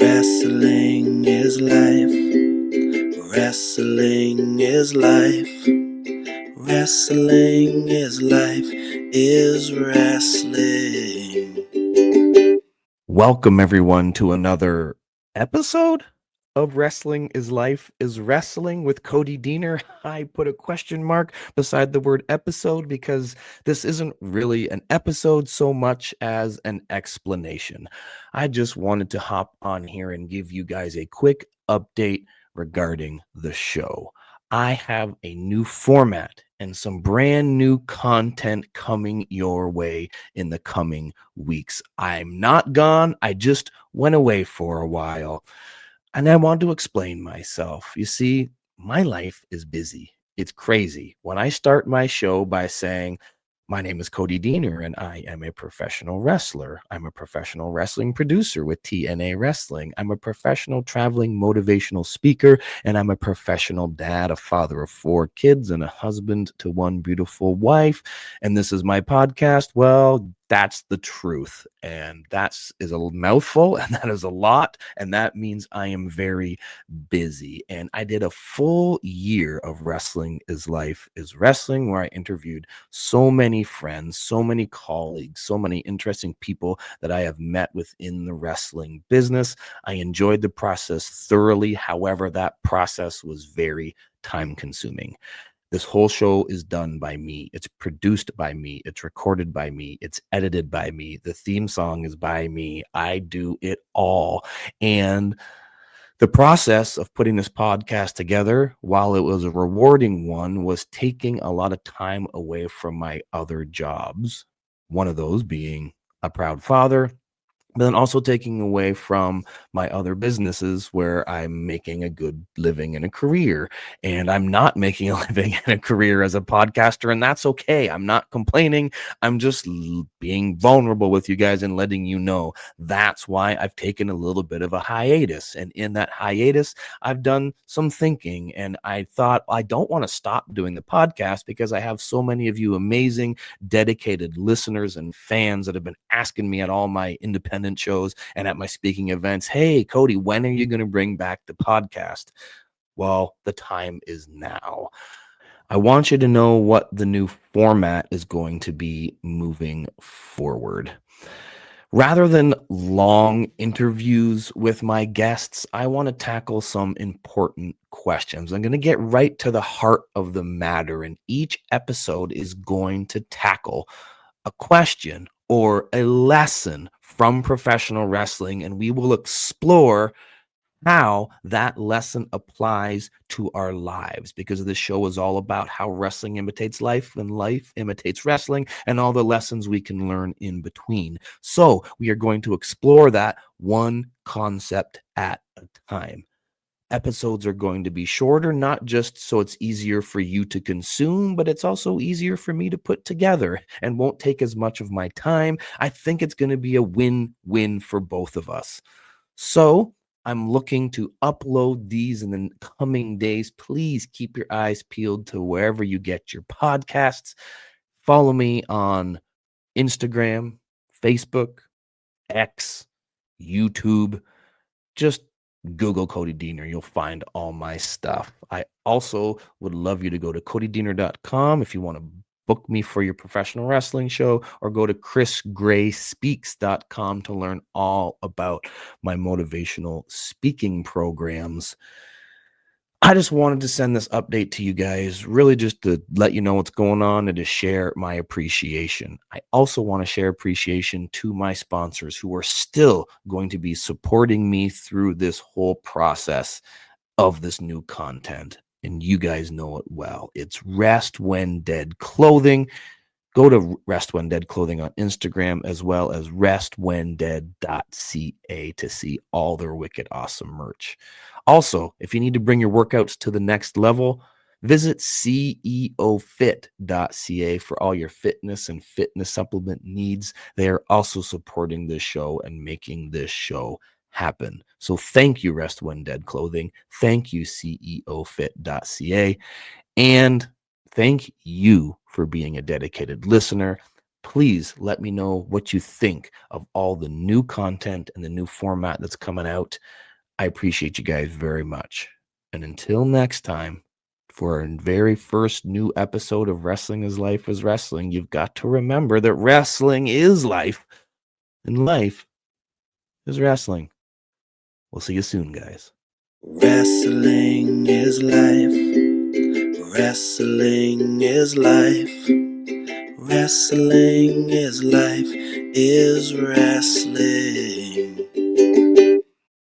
Wrestling is life. Wrestling is life. Wrestling is life. Is wrestling. Welcome, everyone, to another episode of Wrestling is Life is Wrestling with Cody Deaner. I put a question mark beside the word episode because this isn't really an episode so much as an explanation. I just wanted to hop on here and give you guys a quick update regarding the show. I have a new format and some brand new content coming your way in the coming weeks. I'm not gone. I just went away for a while. And I want to explain myself. You see, my life is busy. It's crazy. When I start my show by saying, my name is Cody Deaner, and I am a professional wrestler. I'm a professional wrestling producer with TNA Wrestling. I'm a professional traveling motivational speaker, and I'm a professional dad, a father of 4 kids, and a husband to 1 beautiful wife. And this is my podcast. Well, that's the truth. And that is a mouthful, and that is a lot. And that means I am very busy. And I did a full year of Wrestling is Life is Wrestling, where I interviewed so many friends, so many colleagues, so many interesting people that I have met within the wrestling business. I enjoyed the process thoroughly. However, that process was very time consuming. This whole show is done by me. It's produced by me. It's recorded by me. It's edited by me. The theme song is by me. I do it all. And the process of putting this podcast together, while it was a rewarding one, was taking a lot of time away from my other jobs. One of those being a proud father, but then also taking away from my other businesses where I'm making a good living and a career. And I'm not making a living and a career as a podcaster, and that's okay. I'm not complaining. I'm just being vulnerable with you guys and letting you know that's why I've taken a little bit of a hiatus. And in that hiatus, I've done some thinking, and I thought I don't want to stop doing the podcast because I have so many of you amazing, dedicated listeners and fans that have been asking me at all my independent shows and at my speaking events, hey, Cody, when are you going to bring back the podcast? Well, the time is now. I want you to know what the new format is going to be moving forward. Rather than long interviews with my guests, I want to tackle some important questions. I'm going to get right to the heart of the matter, and each episode is going to tackle a question or a lesson from professional wrestling, and we will explore how that lesson applies to our lives, because this show is all about how wrestling imitates life and life imitates wrestling and all the lessons we can learn in between. So we are going to explore that one concept at a time. Episodes are going to be shorter, not just so it's easier for you to consume, but it's also easier for me to put together and won't take as much of my time. I think it's going to be a win-win for both of us. So I'm looking to upload these in the coming days. Please keep your eyes peeled to wherever you get your podcasts. Follow me on Instagram, Facebook, X, YouTube. Just Google Cody Deaner. You'll find all my stuff. I also would love you to go to codydeaner.com if you want to book me for your professional wrestling show, or go to chrisgrayspeaks.com to learn all about my motivational speaking programs. I just wanted to send this update to you guys, really just to let you know what's going on and to share my appreciation. I also want to share appreciation to my sponsors who are still going to be supporting me through this whole process of this new content. And you guys know it well. It's Rest When Dead Clothing. Go to Rest When Dead Clothing on Instagram, as well as restwhendead.ca to see all their wicked awesome merch. Also, if you need to bring your workouts to the next level, visit ceofit.ca for all your fitness and fitness supplement needs. They are also supporting this show and making this show happen. So thank you, Rest When Dead Clothing. Thank you, ceofit.ca. And thank you for being a dedicated listener. Please let me know what you think of all the new content and the new format that's coming out. I appreciate you guys very much. And until next time, for our very first new episode of Wrestling is Life is Wrestling, you've got to remember that wrestling is life and life is wrestling. We'll see you soon, guys. Wrestling is life. Wrestling is life. Wrestling is life is wrestling.